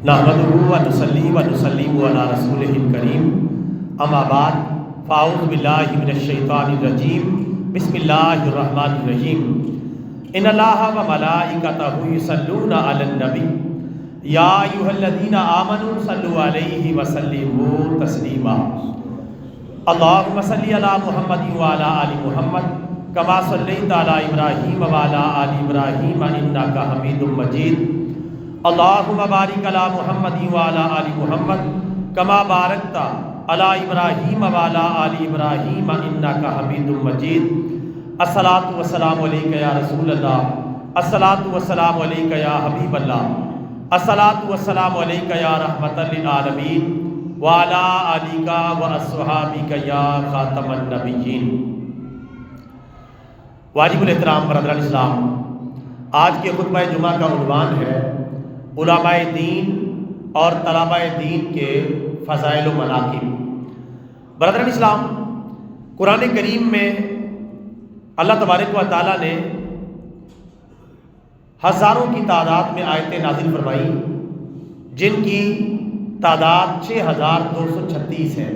نحمدہ و نصلی و نسلم علی رسولہ الکریم، اما بعد فاعوذ باللہ من الشیطان الرجیم، بسم اللہ الرحمن الرحیم۔ ان اللہ و ملائکتہ یصلون علی النبی یا ایھا الذین آمنوا صلوا علیہ وسلموا تسلیما۔ اللہم صلی علی محمد وعلی آل محمد کما صلیت علی ابراہیم وعلی آل ابراہیم انک حمید مجید۔ اللہم بارک علی محمد وعلی آل محمد کما بارکت علی ابراہیم وعلی آل ابراہیم انک حمید مجید۔ الصلاۃ والسلام علیک یا رسول اللہ، الصلاۃ والسلام علیک یا حبیب اللہ، الصلاۃ والسلام علیک یا رحمۃ للعالمین وعلی آلک واصحابک یا خاتم النبیین۔ واجب الاحترام برادران اسلام، آج کے خطبہ جمعہ کا عنوان ہے علماء دین اور طلباء دین کے فضائل و مناقب۔ برادران اسلام، قرآن کریم میں اللہ تبارک و تعالیٰ نے ہزاروں کی تعداد میں آیتیں نازل فرمائی، جن کی تعداد 6236 ہے۔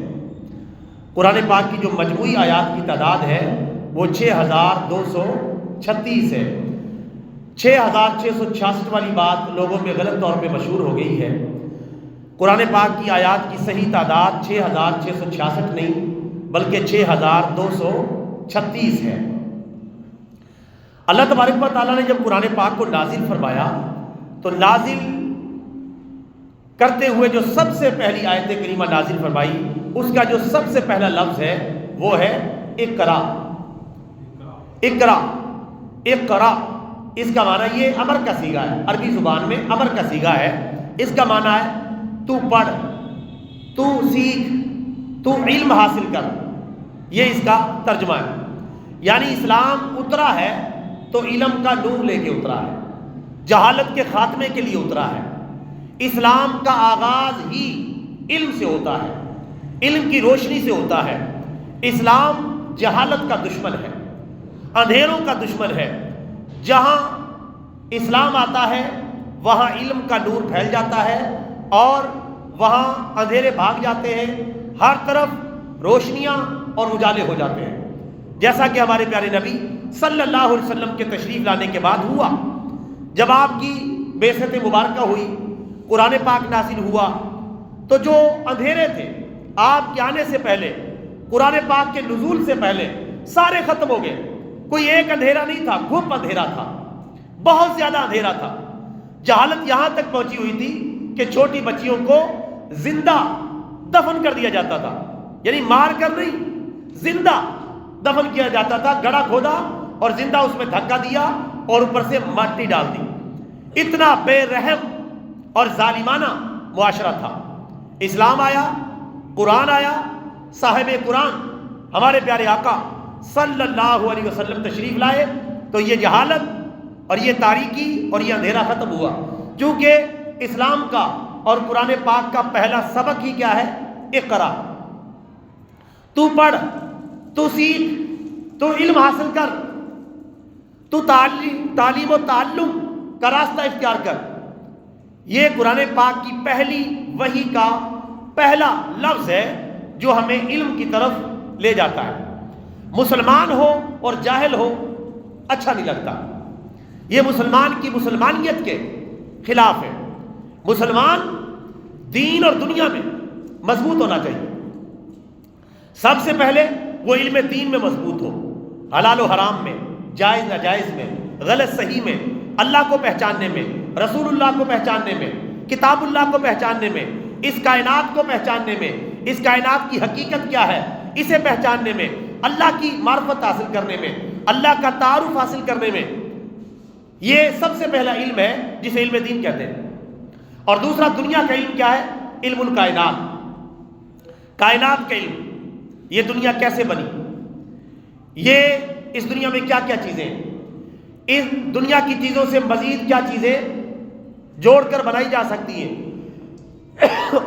قرآن پاک کی جو مجموعی آیات کی تعداد ہے وہ 6236 ہے۔ 6666 والی بات لوگوں میں غلط طور پہ مشہور ہو گئی ہے۔ قرآن پاک کی آیات کی صحیح تعداد 6666 نہیں بلکہ 6236 ہے۔ اللہ تبارک و تعالیٰ نے جب قرآن پاک کو نازل فرمایا تو نازل کرتے ہوئے جو سب سے پہلی آیت کریمہ نازل فرمائی، اس کا جو سب سے پہلا لفظ ہے وہ ہے اقرا۔ اقرا، اقرا، اس کا معنی یہ امر کا صیغہ ہے، عربی زبان میں امر کا صیغہ ہے۔ اس کا معنی ہے تو پڑھ، تو سیکھ، تو علم حاصل کر، یہ اس کا ترجمہ ہے۔ یعنی اسلام اترا ہے تو علم کا نور لے کے اترا ہے، جہالت کے خاتمے کے لیے اترا ہے۔ اسلام کا آغاز ہی علم سے ہوتا ہے، علم کی روشنی سے ہوتا ہے۔ اسلام جہالت کا دشمن ہے، اندھیروں کا دشمن ہے۔ جہاں اسلام آتا ہے وہاں علم کا نور پھیل جاتا ہے اور وہاں اندھیرے بھاگ جاتے ہیں، ہر طرف روشنیاں اور اجالے ہو جاتے ہیں، جیسا کہ ہمارے پیارے نبی صلی اللہ علیہ وسلم کے تشریف لانے کے بعد ہوا۔ جب آپ کی بعثت مبارکہ ہوئی، قرآن پاک نازل ہوا، تو جو اندھیرے تھے آپ کے آنے سے پہلے، قرآن پاک کے نزول سے پہلے، سارے ختم ہو گئے۔ کوئی ایک اندھیرا نہیں تھا، گھپ اندھیرا تھا، بہت زیادہ اندھیرا تھا۔ جہالت یہاں تک پہنچی ہوئی تھی کہ چھوٹی بچیوں کو زندہ دفن کر دیا جاتا تھا، یعنی مار کر نہیں، زندہ دفن کیا جاتا تھا۔ گڑھا کھودا اور زندہ اس میں دھکا دیا اور اوپر سے مٹی ڈال دی۔ اتنا بے رحم اور ظالمانہ معاشرہ تھا۔ اسلام آیا، قرآن آیا، صاحب قرآن ہمارے پیارے آقا صلی اللہ علیہ وسلم تشریف لائے تو یہ جہالت اور یہ تاریکی اور یہ اندھیرا ختم ہوا، کیونکہ اسلام کا اور قرآن پاک کا پہلا سبق ہی کیا ہے؟ اقرا، تو پڑھ، تو سیکھ، تو علم حاصل کر، تو تعلیم و تعلم کا راستہ اختیار کر۔ یہ قرآن پاک کی پہلی وحی کا پہلا لفظ ہے جو ہمیں علم کی طرف لے جاتا ہے۔ مسلمان ہو اور جاہل ہو اچھا نہیں لگتا، یہ مسلمان کی مسلمانیت کے خلاف ہے۔ مسلمان دین اور دنیا میں مضبوط ہونا چاہیے۔ سب سے پہلے وہ علم دین میں مضبوط ہو، حلال و حرام میں، جائز ناجائز میں، غلط صحیح میں، اللہ کو پہچاننے میں، رسول اللہ کو پہچاننے میں، کتاب اللہ کو پہچاننے میں، اس کائنات کو پہچاننے میں، اس کائنات کی حقیقت کیا ہے اسے پہچاننے میں، اللہ کی معرفت حاصل کرنے میں، اللہ کا تعارف حاصل کرنے میں۔ یہ سب سے پہلا علم ہے جسے علم دین کہتے ہیں۔ اور دوسرا دنیا کا علم کیا ہے؟ علم الکائنات، کائنات کا علم، یہ دنیا کیسے بنی، یہ اس دنیا میں کیا کیا چیزیں ہیں، اس دنیا کی چیزوں سے مزید کیا چیزیں جوڑ کر بنائی جا سکتی ہیں،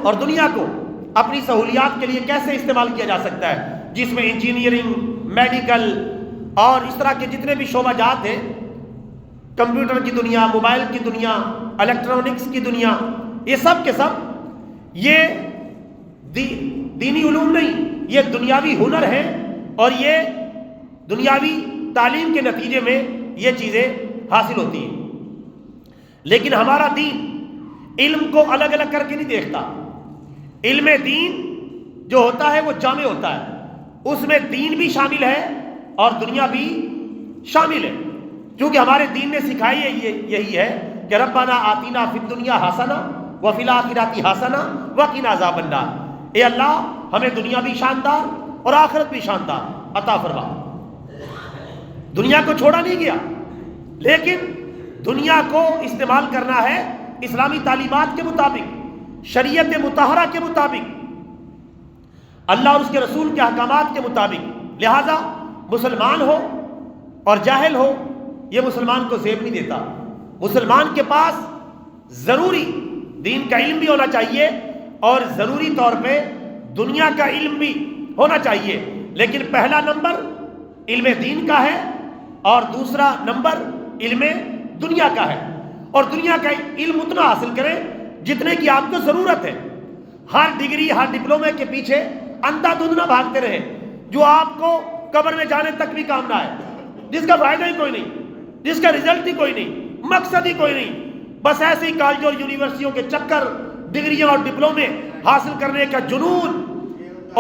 اور دنیا کو اپنی سہولیات کے لیے کیسے استعمال کیا جا سکتا ہے، جس میں انجینئرنگ، میڈیکل اور اس طرح کے جتنے بھی شعبہ جات ہیں، کمپیوٹر کی دنیا، موبائل کی دنیا، الیکٹرانکس کی دنیا، یہ سب کے سب یہ دینی علوم نہیں، یہ دنیاوی ہنر ہے، اور یہ دنیاوی تعلیم کے نتیجے میں یہ چیزیں حاصل ہوتی ہیں۔ لیکن ہمارا دین علم کو الگ الگ کر کے نہیں دیکھتا۔ علم دین جو ہوتا ہے وہ جامع ہوتا ہے، اس میں دین بھی شامل ہے اور دنیا بھی شامل ہے، کیونکہ ہمارے دین نے سکھائی ہے یہی ہے کہ ربنا آتینا فی الدنیا حسنہ وفی الآخرۃ حسنہ وقنا عذاب النار، اے اللہ ہمیں دنیا بھی شاندار اور آخرت بھی شاندار عطا فرما۔ دنیا کو چھوڑا نہیں گیا، لیکن دنیا کو استعمال کرنا ہے اسلامی تعلیمات کے مطابق، شریعت مطہرہ کے مطابق، اللہ اور اس کے رسول کے احکامات کے مطابق۔ لہذا مسلمان ہو اور جاہل ہو، یہ مسلمان کو زیب نہیں دیتا۔ مسلمان کے پاس ضروری دین کا علم بھی ہونا چاہیے اور ضروری طور پہ دنیا کا علم بھی ہونا چاہیے، لیکن پہلا نمبر علم دین کا ہے اور دوسرا نمبر علم دنیا کا ہے، اور دنیا کا علم اتنا حاصل کریں جتنے کی آپ کو ضرورت ہے۔ ہر ڈگری ہر ڈپلومے کے پیچھے اندھا دھند نہ بھاگتے رہے جو آپ کو قبر میں جانے تک بھی کام نہ آئے، جس کا فائدہ ہی کوئی نہیں، جس کا رزلٹ ہی کوئی نہیں، مقصد ہی کوئی نہیں، بس ایسے ہی کالج اور یونیورسٹیوں کے چکر، ڈگریاں اور ڈپلومے حاصل کرنے کا جنون،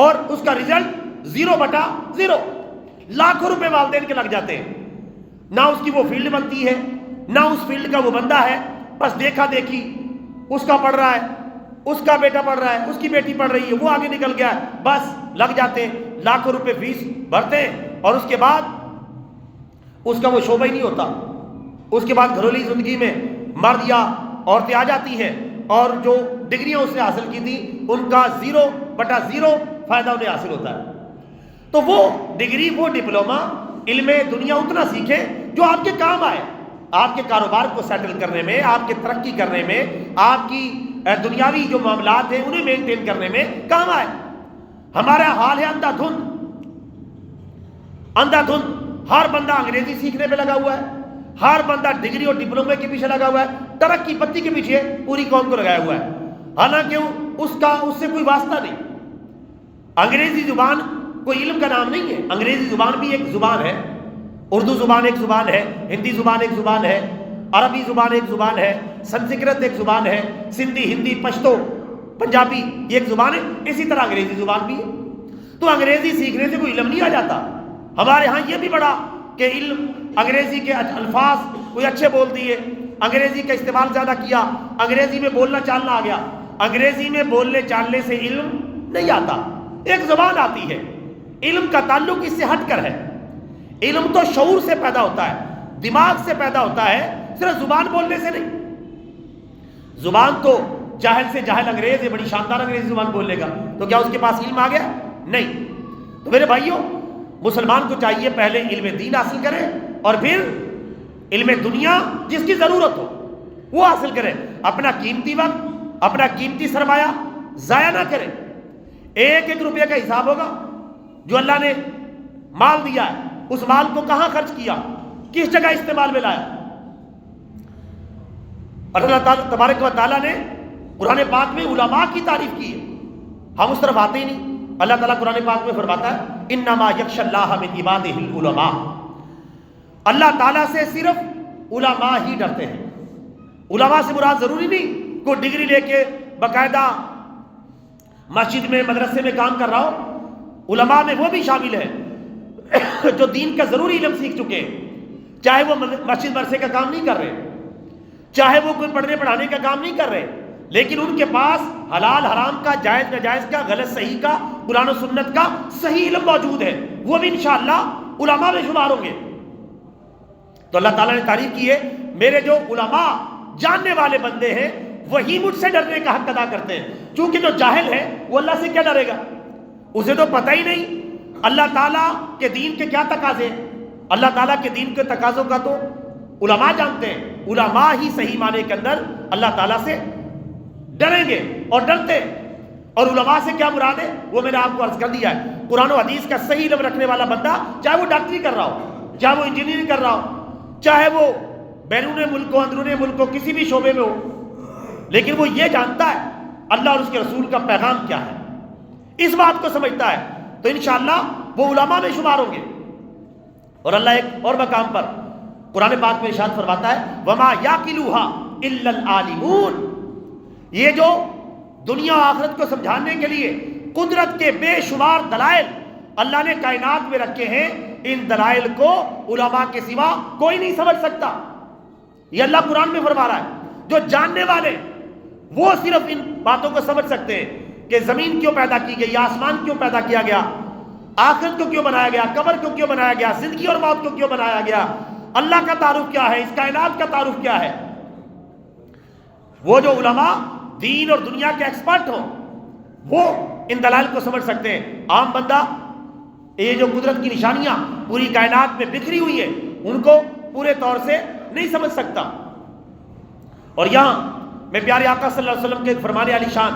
اور اس کا رزلٹ 0/0، لاکھوں روپے والدین کے لگ جاتے ہیں، نہ اس کی وہ فیلڈ بنتی ہے، نہ اس فیلڈ کا وہ بندہ ہے، بس دیکھا دیکھی، اس کا پڑھ رہا ہے، اس کا بیٹا پڑھ رہا ہے، اس کی بیٹی پڑھ رہی ہے، وہ آگے نکل گیا ہے، بس لگ جاتے ہیں، لاکھوں روپے فیس بھرتے ہیں، اور اس کے بعد اس کا وہ شعبہ ہی نہیں ہوتا۔ اس کے بعد گھریلو زندگی میں مرد یا عورتیں آ جاتی ہیں، اور جو ڈگریاں اس نے حاصل کی تھی ان کا 0/0 فائدہ انہیں حاصل ہوتا ہے۔ تو وہ ڈگری، وہ ڈپلومہ، علم دنیا اتنا سیکھیں جو آپ کے کام آئے، آپ کے کاروبار کو سیٹل کرنے میں، آپ کے ترقی کرنے میں، آپ کی دنیاوی جو معاملات ہیں انہیں مینٹین کرنے میں کام آئے۔ ہمارا حال ہے اندھا دھند، ہر بندہ انگریزی سیکھنے پہ لگا ہوا ہے، ہر بندہ ڈگری اور ڈپلومے کے پیچھے لگا ہوا ہے، ترقی پتی کے پیچھے پوری قوم کو لگایا ہوا ہے، حالانکہ اس سے کوئی واسطہ نہیں۔ انگریزی زبان کوئی علم کا نام نہیں ہے، انگریزی زبان بھی ایک زبان ہے، اردو زبان ایک زبان ہے، ہندی زبان ایک زبان ہے، عربی زبان ایک زبان ہے، سنسکرت ایک زبان ہے، سندھی، ہندی، پشتو، پنجابی یہ ایک زبان ہے، اسی طرح انگریزی زبان بھی ہے۔ تو انگریزی سیکھنے سے کوئی علم نہیں آ جاتا۔ ہمارے ہاں یہ بھی بڑا کہ علم، انگریزی کے الفاظ کوئی اچھے بول دیے، انگریزی کا استعمال زیادہ کیا، انگریزی میں بولنا چالنا آ گیا۔ انگریزی میں بولنے چالنے سے علم نہیں آتا، ایک زبان آتی ہے، علم کا تعلق اس سے ہٹ کر ہے۔ علم تو شعور سے پیدا ہوتا ہے، دماغ سے پیدا ہوتا ہے، صرف زبان بولنے سے نہیں۔ زبان تو جاہل سے جاہل انگریز ہے، بڑی شاندار انگریزی زبان بول لے گا، تو کیا اس کے پاس علم آ گیا؟ نہیں۔ تو میرے بھائیوں، مسلمان کو چاہیے پہلے علم دین حاصل کرے اور پھر علم دنیا جس کی ضرورت ہو وہ حاصل کرے۔ اپنا قیمتی وقت، اپنا قیمتی سرمایہ ضائع نہ کرے۔ ایک ایک روپے کا حساب ہوگا، جو اللہ نے مال دیا ہے اس مال کو کہاں خرچ کیا، کس جگہ استعمال میں لایا۔ اور اللہ تعالیٰ تبارک و تعالیٰ نے قرآن پاک میں علماء کی تعریف کی ہے، ہم اس طرف آتے ہی نہیں۔ اللہ تعالیٰ قرآن پاک میں فرماتا ہے انما یخشی اللہ من عبادہ العلماء، اللہ تعالیٰ سے صرف علماء ہی ڈرتے ہیں۔ علماء سے مراد ضروری نہیں کوئی ڈگری لے کے باقاعدہ مسجد میں مدرسے میں کام کر رہا ہو، علماء میں وہ بھی شامل ہے جو دین کا ضروری علم سیکھ چکے ہیں، چاہے وہ مسجد مدرسے کا کام نہیں کر رہے، چاہے وہ کوئی پڑھنے پڑھانے کا کام نہیں کر رہے، لیکن ان کے پاس حلال حرام کا، جائز ناجائز کا، غلط صحیح کا، قرآن و سنت کا صحیح علم موجود ہے، وہ بھی انشاءاللہ علماء میں شمار ہوں گے۔ تو اللہ تعالیٰ نے تعریف کی ہے میرے جو علماء جاننے والے بندے ہیں وہی مجھ سے ڈرنے کا حق ادا کرتے ہیں، چونکہ جو جاہل ہے وہ اللہ سے کیا ڈرے گا، اسے تو پتہ ہی نہیں اللہ تعالیٰ کے دین کے کیا تقاضے ہیں۔ اللہ تعالیٰ کے دین کے تقاضوں کا تو علماء جانتے ہیں، علماء ہی صحیح معنی کے اندر اللہ تعالیٰ سے ڈریں گے اور ڈرتے ہیں۔ اور علماء سے کیا مراد ہے وہ میں نے آپ کو عرض کر دیا ہے، قرآن و حدیث کا صحیح علم رکھنے والا بندہ، چاہے وہ ڈاکٹری کر رہا ہو، چاہے وہ انجینئرنگ کر رہا ہو، چاہے وہ بیرون ملک ہو، اندرون ملک ہو، کسی بھی شعبے میں ہو، لیکن وہ یہ جانتا ہے اللہ اور اس کے رسول کا پیغام کیا ہے، اس بات کو سمجھتا ہے، تو انشاءاللہ وہ علماء میں شمار ہوں گے۔ اور اللہ ایک اور مقام پر قرآن پاک میں ارشاد فرماتا ہے وَمَا يَعْقِلُهَا إِلَّا الْعَالِمُونَ، یہ جو دنیا و آخرت کو سمجھانے کے لیے قدرت کے بے شمار دلائل اللہ نے کائنات میں رکھے ہیں، ان دلائل کو علماء کے سوا کوئی نہیں سمجھ سکتا۔ یہ اللہ قرآن میں فرما رہا ہے، جو جاننے والے وہ صرف ان باتوں کو سمجھ سکتے ہیں کہ زمین کیوں پیدا کی گئی، آسمان کیوں پیدا کیا گیا، آخرت کو کیوں بنایا گیا، قبر کو کیوں بنایا گیا، زندگی اور موت کو کیوں بنایا گیا، اللہ کا تعارف کیا ہے، اس کائنات کا تعارف کیا ہے۔ وہ جو علماء دین اور دنیا کے ایکسپرٹ ہوں وہ ان دلائل کو سمجھ سکتے ہیں۔ عام بندہ یہ جو قدرت کی نشانیاں پوری کائنات میں بکھری ہوئی ہے ان کو پورے طور سے نہیں سمجھ سکتا۔ اور یہاں میں پیارے آقا صلی اللہ علیہ وسلم کے فرمان عالی شان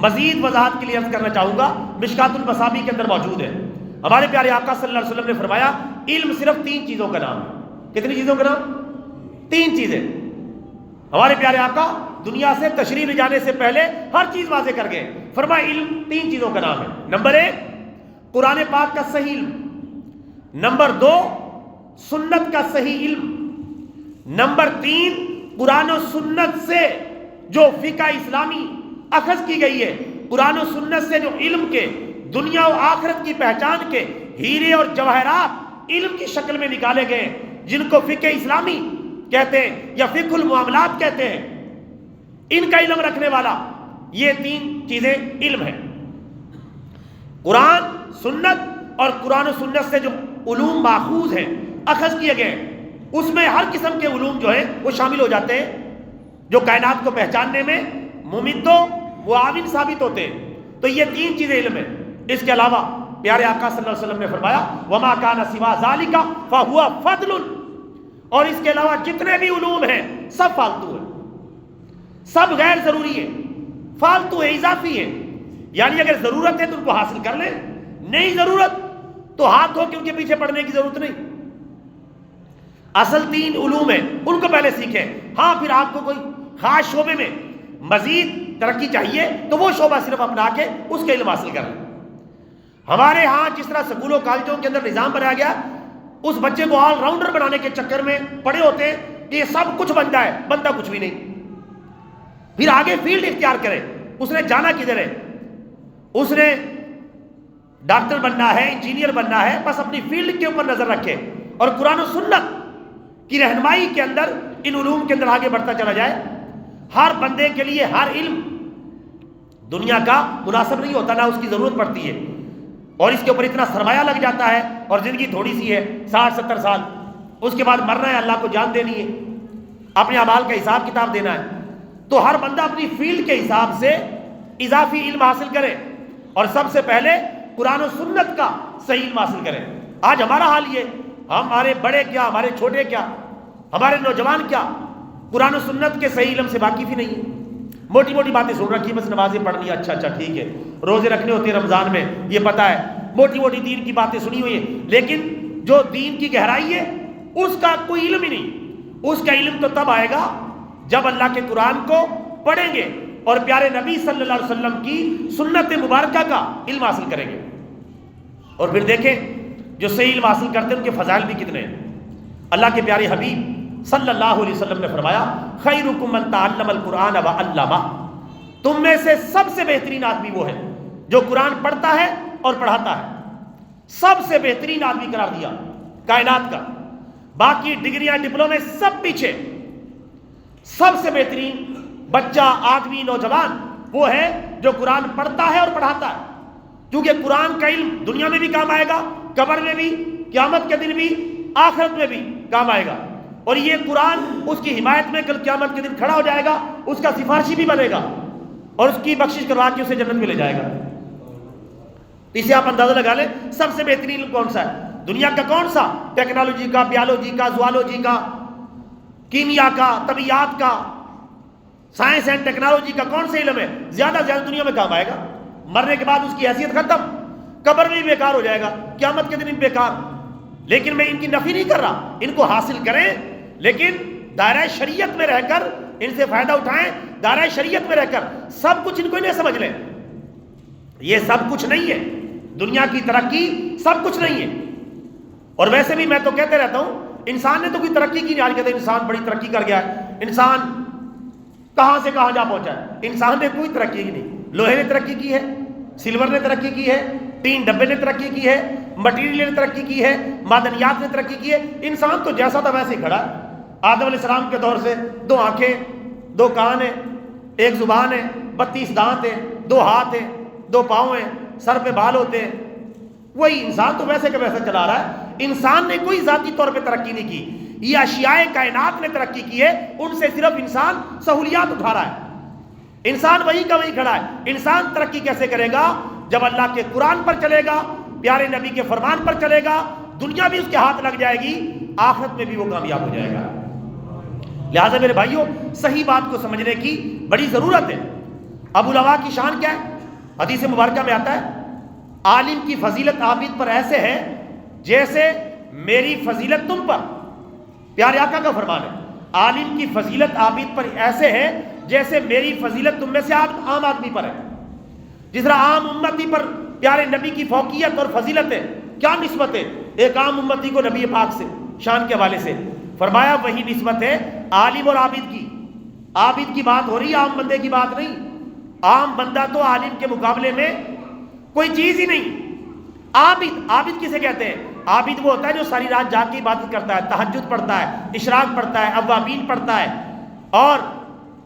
مزید وضاحت کے لیے عرض کرنا چاہوں گا، مشکات المصابیح کے اندر موجود ہے۔ ہمارے پیارے آقا صلی اللہ علیہ وسلم نے فرمایا علم صرف 3 چیزوں کا نام ہے۔ کتنی چیزوں کا نام؟ 3 چیزیں۔ ہمارے پیارے آقا دنیا سے تشریف لے جانے سے پہلے ہر چیز واضح کر گئے، فرمایا علم 3 چیزوں کا نام ہے۔ نمبر 1 قرآن پاک کا صحیح علم، نمبر 2 سنت کا صحیح علم، نمبر 3 قرآن و سنت سے جو فقہ اسلامی اخذ کی گئی ہے، قرآن و سنت سے جو علم کے دنیا و آخرت کی پہچان کے ہیرے اور جواہرات علم کی شکل میں نکالے گئے، جن کو فقہ اسلامی کہتے ہیں یا فقہ المعاملات کہتے ہیں، ان کا علم رکھنے والا، یہ 3 چیزیں علم ہیں۔ قرآن، سنت اور قرآن و سنت سے جو علوم ماخوذ ہیں، اخذ کیے گئے، اس میں ہر قسم کے علوم جو ہیں وہ شامل ہو جاتے ہیں جو کائنات کو پہچاننے میں ممد و معاون ثابت ہوتے ہیں۔ تو یہ 3 چیزیں علم ہیں۔ اس کے علاوہ پیارے آقا صلی اللہ علیہ وسلم نے فرمایا وَمَا كَانَ سِوَى ذَلِكَ فَهُوَ فَضْلٌ، اور اس کے علاوہ جتنے بھی علوم ہیں سب فالتو ہیں، سب غیر ضروری ہے، فالتو ہے، اضافی ہے۔ یعنی اگر ضرورت ہے تو ان کو حاصل کر لیں، نہیں ضرورت تو ہاتھ دھو کے ان کے پیچھے پڑنے کی ضرورت نہیں۔ اصل 3 علوم ہیں، ان کو پہلے سیکھیں۔ ہاں پھر آپ کو کوئی خاص شعبے میں مزید ترقی چاہیے تو وہ شعبہ صرف اپنا کے اس کے علم حاصل کریں۔ ہمارے ہاں جس طرح سکولوں کالجوں کے اندر نظام بنایا گیا، اس بچے کو آل راؤنڈر بنانے کے چکر میں پڑے ہوتے ہیں کہ یہ سب کچھ بنتا ہے، بنتا کچھ بھی نہیں۔ پھر آگے فیلڈ اختیار کرے، اس نے جانا کدھر ہے، اس نے ڈاکٹر بننا ہے، انجینئر بننا ہے، بس اپنی فیلڈ کے اوپر نظر رکھے اور قرآن و سنت کی رہنمائی کے اندر ان علوم کے اندر آگے بڑھتا چلا جائے۔ ہر بندے کے لیے ہر علم دنیا کا مناسب نہیں ہوتا، نہ اس کی ضرورت پڑتی ہے، اور اس کے اوپر اتنا سرمایہ لگ جاتا ہے، اور زندگی تھوڑی سی ہے، 60-70 سال، اس کے بعد مرنا ہے، اللہ کو جان دینی ہے، اپنے اعمال کا حساب کتاب دینا ہے۔ تو ہر بندہ اپنی فیلڈ کے حساب سے اضافی علم حاصل کرے، اور سب سے پہلے قرآن و سنت کا صحیح علم حاصل کرے۔ آج ہمارا حال یہ، ہمارے بڑے کیا، ہمارے چھوٹے کیا، ہمارے نوجوان کیا، قرآن و سنت کے صحیح علم سے واقف ہی نہیں ہے۔ موٹی موٹی باتیں سن رکھی، بس نمازیں پڑھنی، اچھا ٹھیک ہے، روزے رکھنے ہوتے ہیں رمضان میں، یہ پتہ ہے، موٹی موٹی دین کی باتیں سنی ہوئی ہیں، لیکن جو دین کی گہرائی ہے اس کا کوئی علم ہی نہیں۔ اس کا علم تو تب آئے گا جب اللہ کے قرآن کو پڑھیں گے اور پیارے نبی صلی اللہ علیہ وسلم کی سنت مبارکہ کا علم حاصل کریں گے۔ اور پھر دیکھیں جو صحیح علم حاصل کرتے ہیں ان کے فضائل بھی کتنے ہیں۔ اللہ کے پیارے حبیب صلی اللہ علیہ وسلم نے فرمایا خیرکم من تعلم القرآن وعلمہ، تم میں سے سب سے بہترین آدمی وہ ہے جو قرآن پڑھتا ہے اور پڑھاتا ہے۔ سب سے بہترین آدمی قرار دیا کائنات کا، باقی ڈگریاں ڈپلومے سب پیچھے، سب سے بہترین بچہ، آدمی، نوجوان وہ ہے جو قرآن پڑھتا ہے اور پڑھاتا ہے، کیونکہ قرآن کا علم دنیا میں بھی کام آئے گا، قبر میں بھی، قیامت کے دن بھی، آخرت میں بھی کام آئے گا، اور یہ قرآن اس کی حمایت میں کل قیامت کے دن کھڑا ہو جائے گا، اس کا سفارشی بھی بنے گا اور اس کی بخشش کروا کے اسے جنت میں لے جائے گا۔ اسے آپ اندازہ لگا لیں سب سے بہترین علم کون سا ہے دنیا کا، کون سا؟ ٹیکنالوجی کا، بیالوجی کا، زوالوجی کا، کیمیا کا، طبیعیات کا، سائنس اینڈ ٹیکنالوجی کا کون سا علم ہے زیادہ دنیا میں کام آئے گا؟ مرنے کے بعد اس کی حیثیت ختم، قبر میں بھی بیکار ہو جائے گا، قیامت کے دن بھی بیکار۔ لیکن میں ان کی نفی نہیں کر رہا، ان کو حاصل کریں، لیکن دائرہ شریعت میں رہ کر ان سے فائدہ اٹھائیں دائرہ شریعت میں رہ کر، سب کچھ ان کو انہیں سمجھ لیں۔ یہ سب کچھ نہیں ہے، دنیا کی ترقی سب کچھ نہیں ہے۔ اور ویسے بھی میں تو کہتے رہتا ہوں، انسان نے تو کوئی ترقی کی نہیں، آج کہتے ہیں انسان بڑی ترقی کر گیا ہے، انسان کہاں سے کہاں جا پہنچا ہے۔ انسان نے کوئی ترقی کی نہیں، لوہے نے ترقی کی ہے، سلور نے ترقی کی ہے، تین ڈبے نے ترقی کی ہے، مٹیریل نے ترقی کی ہے، معدنیات نے ترقی کی ہے۔ انسان تو جیسا تھا ویسے ہی کھڑا ہے۔ آدم علیہ السلام کے دور سے 2 آنکھیں، 2 کان ہیں، 1 زبان ہے، 32 دانت ہیں، 2 ہاتھ ہیں، 2 پاؤں ہیں، سر پہ بال ہوتے ہیں۔ وہی انسان تو ویسے کہ ویسے چلا رہا ہے۔ انسان نے کوئی ذاتی طور پہ ترقی نہیں کی، یہ اشیاء کائنات نے ترقی کی ہے، ان سے صرف انسان سہولیات اٹھا رہا ہے۔ انسان وہی کا وہی کھڑا ہے۔ انسان ترقی کیسے کرے گا؟ جب اللہ کے قرآن پر چلے گا، پیارے نبی کے فرمان پر چلے گا، دنیا بھی اس کے ہاتھ لگ جائے گی، آخرت میں بھی وہ کامیاب ہو جائے گا۔ لہٰذا میرے بھائیوں، صحیح بات کو سمجھنے کی بڑی ضرورت ہے۔ اب علماء کی شان کیا ہے؟ حدیث مبارکہ میں آتا ہے، عالم کی فضیلت عابد پر ایسے ہے جیسے میری فضیلت تم پر۔ پیارے آقا کا فرمان ہے، عالم کی فضیلت عابد پر ایسے ہے جیسے میری فضیلت تم میں سے عام آدمی پر ہے۔ جس طرح عام امتی پر پیارے نبی کی فوقیت اور فضیلت ہے، کیا نسبت ہے ایک عام امتی کو نبی پاک سے شان کے حوالے سے؟ فرمایا وہی نسبت ہے عالم اور عابد کی۔ عابد کی بات ہو رہی ہے، عام بندے کی بات نہیں۔ عام بندہ تو عالم کے مقابلے میں کوئی چیز ہی نہیں۔ عابد کسے کہتے ہیں؟ عابد وہ ہوتا ہے جو ساری رات جاگ کے عبادت کرتا ہے، تہجد پڑھتا ہے، اشراق پڑھتا ہے، اوابین پڑھتا ہے اور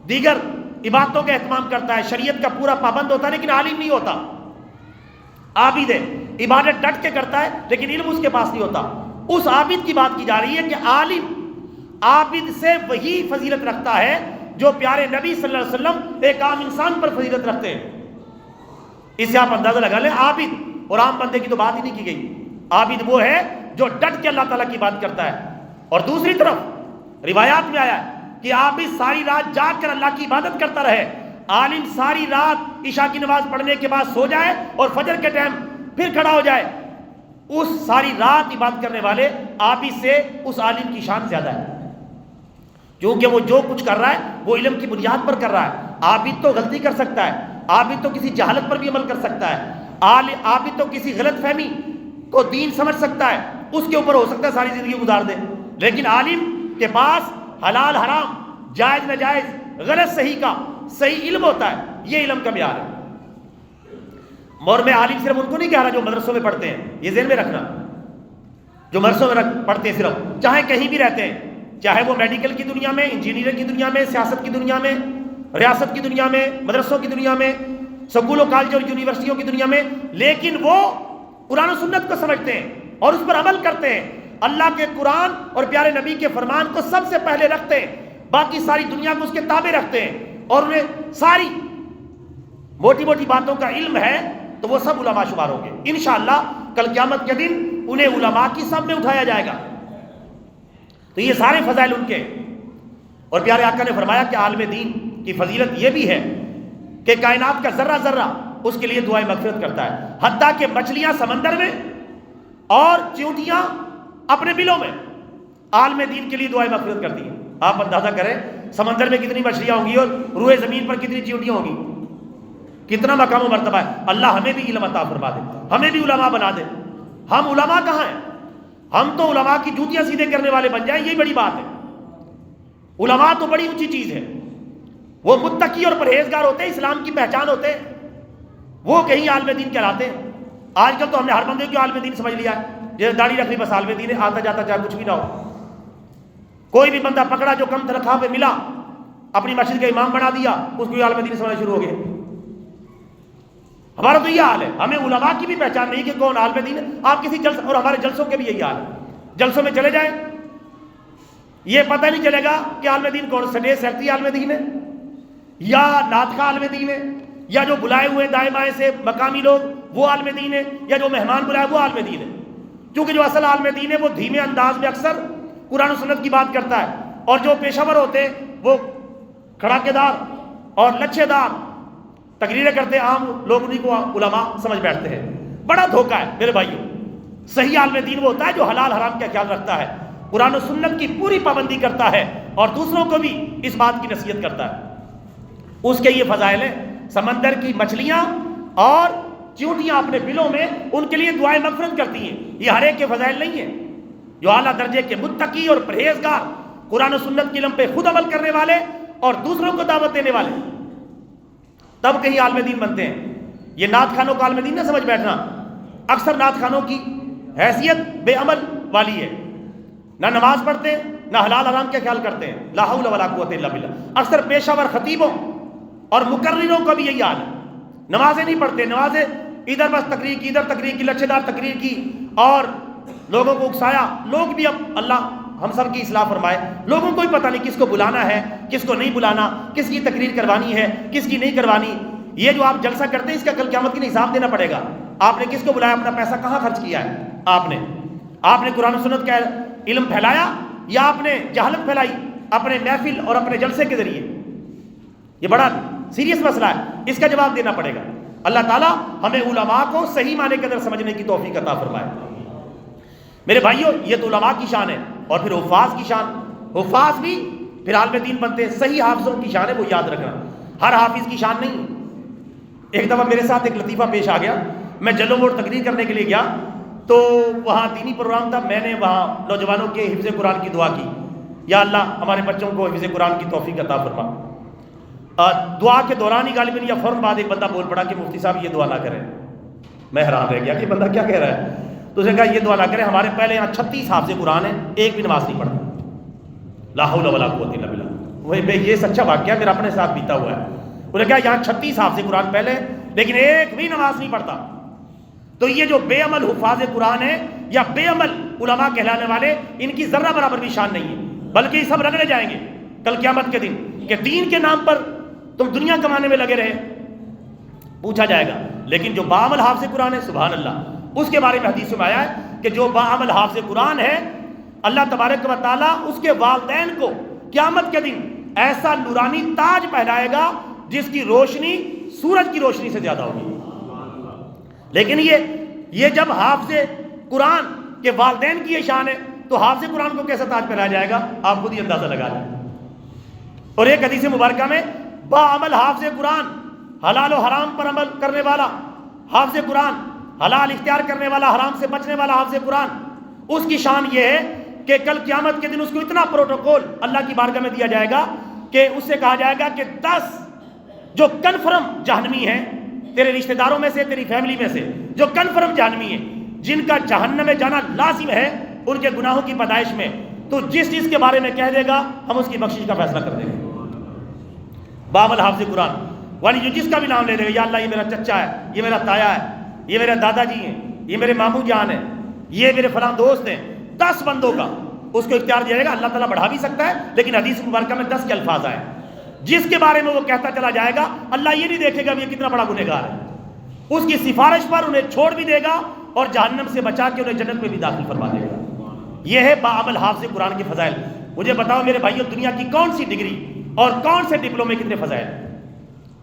دیگر عبادتوں کا اہتمام کرتا ہے، شریعت کا پورا پابند ہوتا ہے لیکن عالم نہیں ہوتا۔ عابد ہے، عبادت ڈٹ کے کرتا ہے لیکن علم اس کے پاس نہیں ہوتا۔ اس عابد کی بات کی جا رہی ہے کہ عالم عابد سے وہی فضیلت رکھتا ہے جو پیارے نبی صلی اللہ علیہ وسلم ایک عام انسان پر فضیلت رکھتے ہیں۔ اس سے آپ اندازہ لگا لیں، عابد اور عام بندے کی تو بات ہی نہیں کی گئی۔ عابد وہ ہے جو ڈٹ کے اللہ تعالیٰ کی بات کرتا ہے۔ اور دوسری طرف روایات میں آیا ہے کہ عابد ساری رات جاگ کر اللہ کی عبادت کرتا رہے، عالم ساری رات عشاء کی نماز پڑھنے کے بعد سو جائے اور فجر کے ٹائم پھر کھڑا ہو جائے۔ اس ساری رات عبادت کرنے والے عابد سے اس عالم کی شان زیادہ ہے، کیونکہ وہ جو کچھ کر رہا ہے وہ علم کی بنیاد پر کر رہا ہے۔ عابد تو غلطی کر سکتا ہے، عابد تو کسی جہالت پر بھی عمل کر سکتا ہے، عابد تو کسی غلط فہمی کو دین سمجھ سکتا ہے، اس کے اوپر ہو سکتا ہے ساری زندگی گزار دے، لیکن عالم کے پاس حلال حرام، جائز ناجائز، غلط صحیح کا صحیح علم ہوتا ہے۔ یہ علم کا معیار ہے۔ اور میں عالم صرف ان کو نہیں کہہ رہا جو مدرسوں میں پڑھتے ہیں، یہ ذہن میں رکھنا، جو مدرسوں میں پڑھتے ہیں صرف، چاہے کہیں بھی رہتے ہیں، چاہے وہ میڈیکل کی دنیا میں، انجینئرنگ کی دنیا میں، سیاست کی دنیا میں، ریاست کی دنیا میں، مدرسوں کی دنیا میں، سکولوں کالج اور یونیورسٹیوں کی دنیا میں، لیکن وہ قرآن و سنت کو سمجھتے ہیں اور اس پر عمل کرتے ہیں، اللہ کے قرآن اور پیارے نبی کے فرمان کو سب سے پہلے رکھتے ہیں، باقی ساری دنیا کو اس کے تابع رکھتے ہیں، اور انہیں ساری موٹی موٹی باتوں کا علم ہے، تو وہ سب علماء شمار ہوں گے انشاءاللہ۔ کل قیامت کے دن انہیں علماء کی صف میں اٹھایا جائے گا۔ تو یہ سارے فضائل ان کے۔ اور پیارے آقا نے فرمایا کہ عالم دین کی فضیلت یہ بھی ہے کہ کائنات کا ذرہ ذرہ اس کے لیے دعائیں مغفرت کرتا ہے، حتیٰ کہ مچھلیاں سمندر میں اور چیونٹیاں اپنے بلوں میں عالم دین کے لیے دعائیں مغفرت کرتی ہیں۔ آپ اندازہ کریں سمندر میں کتنی مچھلیاں ہوں گی اور روئے زمین پر کتنی چیونٹیاں ہوں گی، کتنا مقام و مرتبہ ہے۔ اللہ ہمیں بھی علم عطا فرما دے، ہمیں بھی علماء بنا دے۔ ہم علماء کہاں ہیں؟ ہم تو علماء کی جوتیاں سیدھے کرنے والے بن جائیں، یہی بڑی بات ہے۔ علماء تو بڑی اونچی چیز ہے، وہ متقی اور پرہیزگار ہوتے ہیں، اسلام کی پہچان ہوتے ہیں، وہ کہیں عالم دین کہلاتے ہیں۔ آج کل تو ہم نے ہر بندے کو عالم دین سمجھ لیا ہے، جیسے داڑھی رکھ لی بس عالم دین ہے، آتا جاتا چاہے کچھ بھی نہ ہو۔ کوئی بھی بندہ پکڑا جو کم تنخواہ پہ ملا، اپنی مسجد کا امام بنا دیا، اس کو عالم دین سمجھنا شروع ہو گئے۔ ہمارا تو یہ حال ہے، ہمیں علماء کی بھی پہچان نہیں کہ کون عالم دین ہے۔ آپ کسی جلسے، اور ہمارے جلسوں کے بھی یہی حال ہے، جلسوں میں چلے جائیں یہ پتہ نہیں چلے گا کہ عالم دین کون، سٹیج سیکرٹری عالم دین ہے یا ناطقہ عالم دین ہے، یا جو بلائے ہوئے دائیں بائیں سے مقامی لوگ وہ عالم دین ہے، یا جو مہمان بلائے وہ عالم دین ہے۔ کیونکہ جو اصل عالم دین ہے وہ دھیمے انداز میں اکثر قرآن و سنت کی بات کرتا ہے، اور جو پیشہ ور ہوتے ہیں وہ کھڑاکے دار اور لچھے دار تقریریں کرتے ہیں، عام لوگ انہیں کو علماء سمجھ بیٹھتے ہیں۔ بڑا دھوکہ ہے میرے بھائیوں۔ صحیح عالم دین وہ ہوتا ہے جو حلال حرام کا خیال رکھتا ہے، قرآن و سنت کی پوری پابندی کرتا ہے، اور دوسروں کو بھی اس بات کی نصیحت کرتا ہے. اس کے یہ فضائل ہیں. سمندر کی مچھلیاں اور چیونٹیاں اپنے بلوں میں ان کے لیے دعائیں مغفرت کرتی ہیں. یہ ہر ایک کے فضائل نہیں ہیں. جو اعلیٰ درجے کے متقی اور پرہیزگار، قرآن و سنت کی علم پہ خود عمل کرنے والے اور دوسروں کو دعوت دینے والے، تب کہیں عالم دین بنتے ہیں. یہ نعت خانوں کو عالم دین نہ سمجھ بیٹھنا. اکثر نعت خانوں کی حیثیت بے عمل والی ہے. نہ نماز پڑھتے ہیں، نہ حلال حرام کا خیال کرتے ہیں. لا حول ولا قوت الا باللہ. اکثر پیشہ ور خطیبوں اور مقرروں کا بھی یہی حال ہے. نمازیں نہیں پڑھتے، نمازیں ادھر بس تقریر کی، ادھر تقریر کی، لچھے دار تقریر کی اور لوگوں کو اکسایا. لوگ بھی اب اللہ ہم سب کی اصلاح فرمائے، لوگوں کو ہی پتہ نہیں کس کو بلانا ہے، کس کو نہیں بلانا، کس کی تقریر کروانی ہے، کس کی نہیں کروانی. یہ جو آپ جلسہ کرتے ہیں اس کا کل قیامت کے لیے حساب دینا پڑے گا. آپ نے کس کو بلایا، اپنا پیسہ کہاں خرچ کیا ہے؟ آپ نے قرآن و سنت کا علم پھیلایا یا آپ نے جہالت پھیلائی اپنے محفل اور اپنے جلسے کے ذریعے؟ یہ بڑا سیریس مسئلہ ہے، اس کا جواب دینا پڑے گا. اللہ تعالیٰ ہمیں علماء کو صحیح معنی کے اندر سمجھنے کی توفیق عطا فرمائے. میرے بھائیوں، یہ تو علماء کی شان ہے. اور پھر حفاظ کی شان. حفاظ بھی پھر عالم دین بنتے ہیں. صحیح حافظوں کی شان ہے، وہ یاد رکھنا. ہر حافظ کی شان نہیں. ایک دفعہ میرے ساتھ ایک لطیفہ پیش آ گیا. میں جلو موڑ تقریر کرنے کے لیے گیا تو وہاں دینی پروگرام تھا. میں نے وہاں نوجوانوں کے حفظ قرآن کی دعا کی، یا اللہ ہمارے بچوں کو حفظ قرآن کی توفیق عطا فرما. دعا کے دوران ہی غالباً یا فوراً بعد ایک بندہ بول پڑا کہ مفتی صاحب یہ دعا نہ کریں. میں حیران رہ گیا کہ بندہ کیا کہہ رہا ہے. تو اس نے کہا یہ دعا نہ کریں، ہمارے پہلے یہاں 36 حافظ قرآن ہیں، ایک بھی نماز نہیں پڑھتا. لا حول ولا قوت الا باللہ. وہی یہ سچا واقعہ میرا اپنے ساتھ بیتا ہوا ہے. انہوں نے کہا یہاں 36 حافظ قرآن پہلے، لیکن ایک بھی نماز نہیں پڑھتا. تو یہ جو بے عمل حفاظ قرآن ہے یا بے عمل علماء کہلانے والے، ان کی ذرہ برابر بھی شان نہیں ہے، بلکہ یہ سب رگڑے جائیں گے کل قیامت کے دن کہ دین کے نام پر تم دنیا کمانے میں لگے رہے. پوچھا جائے گا. لیکن جو باعمل حافظ قرآن ہے، سبحان اللہ، اس کے بارے میں حدیث میں آیا ہے کہ جو باعمل حافظ قرآن ہے، اللہ تبارک و تعالیٰ اس کے والدین کو قیامت کے دن ایسا نورانی تاج پہنائے گا جس کی روشنی سورج کی روشنی سے زیادہ ہوگی. لیکن یہ جب حافظ قرآن کے والدین کی یہ شان ہے تو حافظ قرآن کو کیسا تاج پہنایا جائے گا؟ آپ خود ہی اندازہ لگا لیں. اور ایک حدیث مبارکہ میں باعمل حافظ قرآن، حلال و حرام پر عمل کرنے والا حافظ قرآن، حلال اختیار کرنے والا، حرام سے بچنے والا حافظ قرآن، اس کی شان یہ ہے کہ کل قیامت کے دن اس کو اتنا پروٹوکول اللہ کی بارگاہ میں دیا جائے گا کہ اس سے کہا جائے گا کہ 10 جو کنفرم جہنمی ہیں تیرے رشتہ داروں میں سے، تیری فیملی میں سے، جو کنفرم جہنمی ہیں، جن کا جہنم میں جانا لازم ہے ان کے گناہوں کی پیدائش میں، تو جس چیز کے بارے میں کہہ دے گا ہم اس کی بخشش کا فیصلہ کر دیں گے. باعمل حافظ قرآن والی جو جس کا بھی نام لے لے گا، یا اللہ یہ میرا چچا ہے، یہ میرا تایا ہے، یہ میرے دادا جی ہیں، یہ میرے ماموں جان ہیں، یہ میرے فلاں دوست ہیں، 10 بندوں کا اس کو اختیار دیا جائے گا. اللہ تعالیٰ بڑھا بھی سکتا ہے، لیکن حدیث مبارکہ میں 10 کے الفاظ آئے جس کے بارے میں وہ کہتا چلا جائے گا اللہ یہ نہیں دیکھے گا یہ کتنا بڑا گنہگار ہے، اس کی سفارش پر انہیں چھوڑ بھی دے گا اور جہنم سے بچا کے انہیں جنت میں بھی داخل فرما دے گا. یہ ہے باعمل حافظ قرآن کے فضائل. مجھے بتاؤ میرے بھائیوں، دنیا کی کون سی ڈگری اور کون سے ڈپلوم میں کتنے فضائل ہیں؟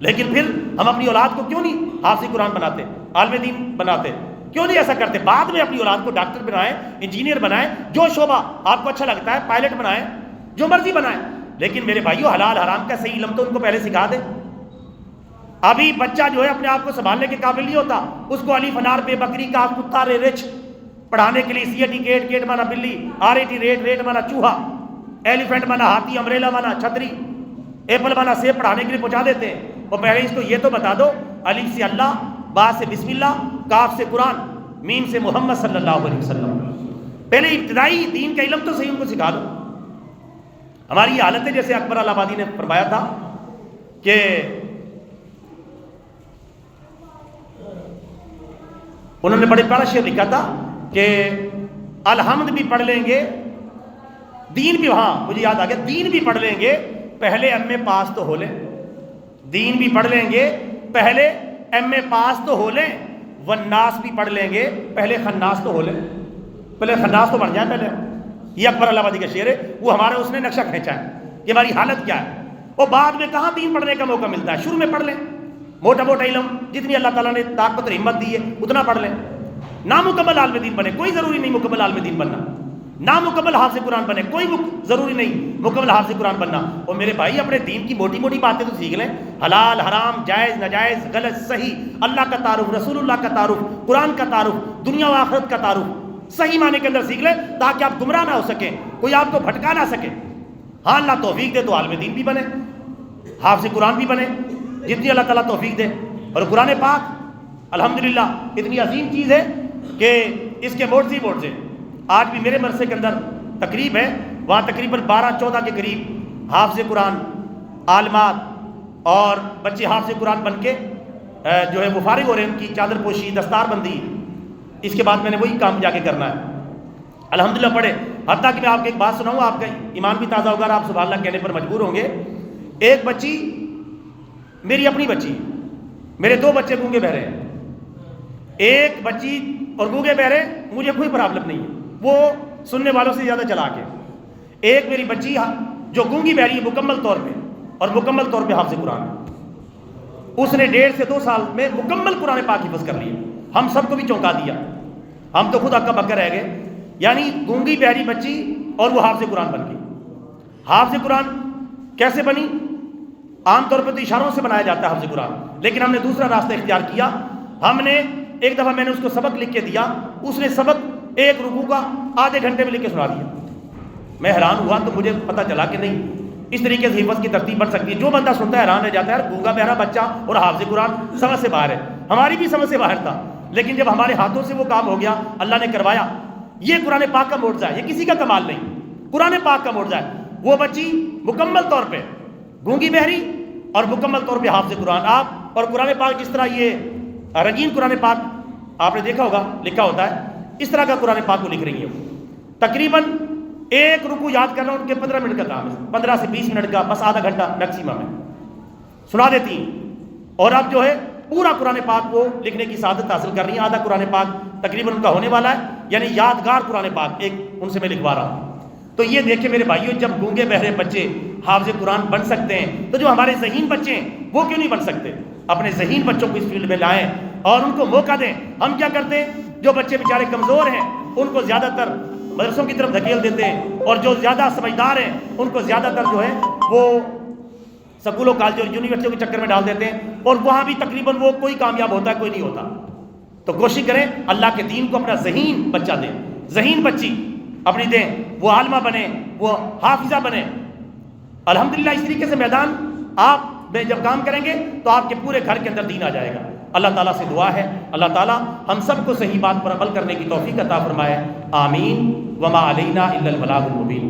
لیکن پھر ہم اپنی اولاد کو کیوں نہیں حافظ قرآن بناتے، عالم دین بناتے؟ کیوں نہیں ایسا کرتے؟ بعد میں اپنی اولاد کو ڈاکٹر بنائیں، انجینئر بنائیں، جو شعبہ آپ کو اچھا لگتا ہے، پائلٹ بنائیں، جو مرضی بنائیں. لیکن میرے بھائیوں، حلال حرام کا صحیح علم تو ان کو پہلے سکھا دیں. ابھی بچہ جو ہے اپنے آپ کو سنبھالنے کے قابل نہیں ہوتا، اس کو الف انار بے بکری کا کتا رے رچ پڑھانے کے لیے CAT کیٹ، کیٹ مانا بلی، RAT ریٹ، ریٹ مانا چوہا، ایلیفینٹ مانا ہاتھی، امبریلا مانا چھتری، ایپل مانا سیب پڑھانے کے لیے پہنچا دیتے ہیں. اور پہلے اس کو یہ تو بتا دو الف سے اللہ، با سے بسم اللہ، کاف سے قرآن، میم سے محمد صلی اللہ علیہ وسلم. پہلے ابتدائی دین کا علم تو صحیح ان کو سکھا دو. ہماری یہ حالت ہے جیسے اکبر آبادی نے فرمایا تھا کہ انہوں نے بڑے پیارا شعر لکھا تھا کہ الحمد بھی پڑھ لیں گے، دین بھی، ہاں مجھے یاد آ گیا، دین بھی پڑھ لیں گے پہلے ایم اے پاس تو ہو لیں. دین بھی پڑھ لیں گے پہلے ایم اے پاس تو ہو لیں، والناس بھی پڑھ لیں گے پہلے خناس تو ہو لیں. پہلے خناس تو بن جائیں. پہلے یہ اکبر آبادی کا شعر ہے، وہ ہمارا اس نے نقشہ کھینچا ہے کہ ہماری حالت کیا ہے. اور بعد میں کہاں دین پڑھنے کا موقع ملتا ہے؟ شروع میں پڑھ لیں، موٹا موٹا علم جتنی اللہ تعالیٰ نے طاقت اور ہمت دی ہے اتنا پڑھ لیں. نامکمل عالم دین بنے، کوئی ضروری نہیں مکمل عالم دین بننا. نامکمل حافظ قرآن بنے، کوئی ضروری نہیں مکمل حافظ قرآن بننا۔ اور میرے بھائی اپنے دین کی موٹی موٹی باتیں تو سیکھ لیں، حلال حرام، جائز ناجائز، غلط صحیح، اللہ کا تعارف، رسول اللہ کا تعارف، قرآن کا تعارف، دنیا و آخرت کا تعارف صحیح معنی کے اندر سیکھ لیں تاکہ آپ گمراہ نہ ہو سکیں، کوئی آپ کو بھٹکا نہ سکے۔ ہاں اللہ توفیق دے تو عالم دین بھی بنے، حافظ قرآن بھی بنے، جتنی اللہ تعالیٰ توفیق دے۔ اور قرآن پاک الحمدللہ اتنی عظیم چیز ہے کہ اس کے موڑے آج بھی میرے مدرسے کے اندر تقریب ہے، وہاں تقریباً 12-14 کے قریب حافظ قرآن عالمات اور بچے حافظ قرآن بن کے جو ہے وہ فارغ ہو رہے ہیں، ان کی چادر پوشی، دستار بندی، اس کے بعد میں نے وہی کام جا کے کرنا ہے الحمدللہ پڑھے۔ حتیٰ کہ میں آپ کو ایک بات سناؤں، آپ کا ایمان بھی تازہ ہوگا، آپ سبحان اللہ کہنے پر مجبور ہوں گے۔ ایک بچی میری اپنی بچی، میرے 2 بچے گونگے بہرے ہیں، ایک بچی اور گونگے بہرے مجھے کوئی پرابلم نہیں ہے، وہ سننے والوں سے زیادہ چلا کے۔ ایک میری بچی جو گونگی بہری ہے مکمل طور پہ، اور مکمل طور پہ حافظ قرآن ہے، اس نے 1.5 سے 2 سال میں مکمل قرآن پاک حفظ کر لیا، ہم سب کو بھی چونکا دیا، ہم تو خود اکا بکا رہ گئے۔ یعنی گونگی بہری بچی اور وہ حافظ قرآن بن گئی۔ حافظ قرآن کیسے بنی؟ عام طور پہ تو اشاروں سے بنایا جاتا ہے حافظ قرآن، لیکن ہم نے دوسرا راستہ اختیار کیا۔ ہم نے ایک دفعہ میں نے اس کو سبق لکھ کے دیا، اس نے سبق 1 رکوع کا آدھے گھنٹے میں لکھ کے سنا دیا۔ میں حیران ہوا تو مجھے پتہ چلا کہ نہیں، اس طریقے سے حفظ کی ترتیب بن سکتی ہے۔ جو بندہ سنتا ہے حیران رہ جاتا ہے، یار گونگا بہرا بچہ اور حافظ قرآن سمجھ سے باہر ہے۔ ہماری بھی سمجھ سے باہر تھا، لیکن جب ہمارے ہاتھوں سے وہ کام ہو گیا، اللہ نے کروایا۔ یہ قرآن پاک کا معجزہ ہے، یہ کسی کا کمال نہیں، قرآن پاک کا معجزہ ہے۔ وہ بچی مکمل طور پہ گونگی بہری اور مکمل طور پہ حافظ قرآن۔ آپ اور قرآن پاک جس طرح یہ رنگین قرآن پاک آپ نے دیکھا ہوگا لکھا ہوتا ہے، اس طرح کا قرآن پاک کو لکھ رہی ہے۔ تقریباً 1 رکوع یاد کرنا ان کے 15 منٹ کا کام ہے، 15 سے 20 منٹ کا، بس آدھا گھنٹہ میکسیمم ہے، سنا دیتی ہیں۔ اور اب جو ہے پورا قرآن پاک وہ لکھنے کی سعادت حاصل کر رہی ہیں۔ آدھا قرآن پاک تقریباً ان کا ہونے والا ہے، یعنی یادگار قرآن پاک ایک ان سے میں لکھوا رہا ہوں۔ تو یہ دیکھیں میرے بھائیوں، جب گونگے بہرے بچے حافظ قرآن بن سکتے ہیں تو جو ہمارے ذہین بچے ہیں وہ کیوں نہیں بن سکتے؟ اپنے ذہین بچوں کو اس فیلڈ میں لائیں اور ان کو موقع دیں۔ ہم کیا کرتے ہیں، جو بچے بیچارے کمزور ہیں ان کو زیادہ تر مدرسوں کی طرف دھکیل دیتے ہیں، اور جو زیادہ سمجھدار ہیں ان کو زیادہ تر جو ہے وہ سکولوں کالجوں اور یونیورسٹیوں کے چکر میں ڈال دیتے ہیں، اور وہاں بھی تقریباً وہ کوئی کامیاب ہوتا ہے، کوئی نہیں ہوتا۔ تو کوشش کریں اللہ کے دین کو اپنا ذہین بچہ دیں، ذہین بچی اپنی دیں، وہ عالمہ بنے، وہ حافظہ بنے۔ الحمدللہ اس طریقے سے میدان آپ میں جب کام کریں گے تو آپ کے پورے گھر کے اندر دین آ جائے گا۔ اللہ تعالیٰ سے دعا ہے اللہ تعالیٰ ہم سب کو صحیح بات پر عمل کرنے کی توفیق عطا فرمائے، آمین۔ وما علینا الا البلاغ المبین۔